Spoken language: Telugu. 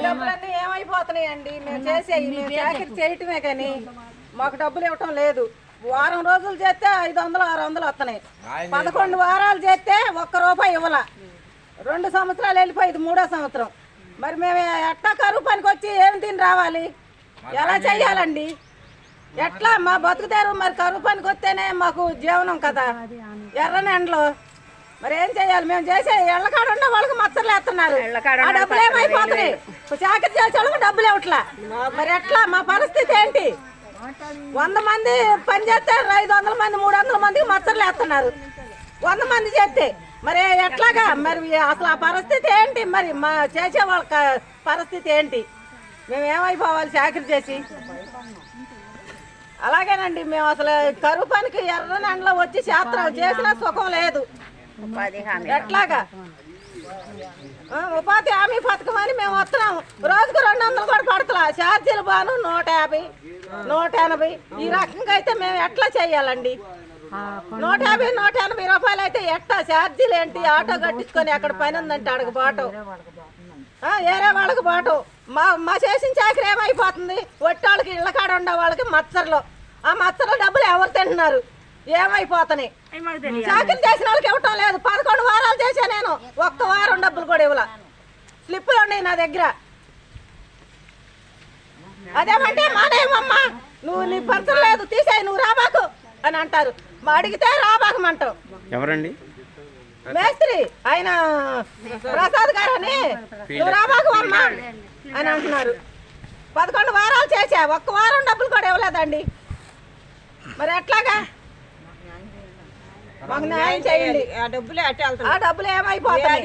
డబ్బులన్నీ ఏమైపోతున్నాయండి? మేము చాకరీ చేయటమే కానీ మాకు డబ్బులు ఇవ్వటం లేదు. వారం రోజులు చేస్తే 500 600 వస్తున్నాయి. 11 వారాలు చేస్తే ₹1 ఇవ్వాల. 2 సంవత్సరాలు వెళ్ళిపోయింది, 3వ సంవత్సరం. మరి మేము ఎట్లా కరువు పనికి వచ్చి ఏమి తిని రావాలి? ఎలా చెయ్యాలండి? ఎట్లా మా బతుకుతారు? మరి కరువు పనికి వస్తేనే మాకు జీవనం కదా. ఎర్రని ఎండలో మరి ఏం చెయ్యాలి? మేము చేసే ఎళ్ళకాడ ఉన్న వాళ్ళకి మచ్చలు వేస్తున్నారు. ఆ డబ్బులు ఏమైపోతున్నాయి? చాకరీ చేసే వాళ్ళకి డబ్బులు ఇవ్వట్లా. మరి ఎట్లా మా పరిస్థితి ఏంటి? 100 మంది పని చేస్తే 500 మంది 300 మందికి మచ్చలు వేస్తున్నారు. 100 మంది చేస్తే మరి ఎట్లాగా? మరి అసలు ఆ పరిస్థితి ఏంటి? మరి మా చేసే వాళ్ళ పరిస్థితి ఏంటి? మేము ఏమైపోవాలి చాకరీ చేసి? అలాగేనండి, మేము అసలు కరువు పనికి ఎర్రని ఎండలో వచ్చి శాస్త్రాలు చేసినా సుఖం లేదు. ఎట్లాగా? ఉపాధి హామీ పథకం అని మేము వస్తున్నాం. రోజుకు 200 కూడా పడతలా. ఛార్జీలు బాను 150 180. ఈ రకంగా అయితే మేము ఎట్లా చెయ్యాలండి? 150 180 రూపాయలు అయితే ఎట్లా? ఛార్జీలు ఏంటి? ఆటో కట్టించుకొని ఎక్కడ పని ఉందంటే అడగ బాటం, వేరే వాళ్ళకి బాటం. మా చేసిన చాకరీ ఏమైపోతుంది? ఒట్టాళ్ళకి ఇళ్ళ కాడ ఉండే వాళ్ళకి మచ్చర్లు. ఆ మచ్చర్ల డబ్బులు ఎవరు తింటున్నారు? ఏమైపోతున్నాయి? చాకరీ చేసిన వాళ్ళకి ఇవ్వటం లేదు. 11 వారాలు చేశా నేను. 1 వారం డబ్బులు కూడా ఇవ్వాల. స్లిప్పులు ఉన్నాయి నా దగ్గర. అదేమంటే మానేమమ్మా, నువ్వు నీ పంచం లేదు తీసేయి, నువ్వు రాబాకు అని అంటారు. మా అడిగితే రాబాకమంటావు. ఎవరండి? మేస్త్రి ఆయన ప్రసాద్ గారు అని. నువ్వు రాబాకు అమ్మా అని అంటున్నారు. 11 వారాలు చేసా, 1 వారం డబ్బులు కూడా ఇవ్వలేదండి. మరి ఎట్లాగా? మాకు న్యాయం చేయండి. ఆ డబ్బులు ఏమైపోతాయి?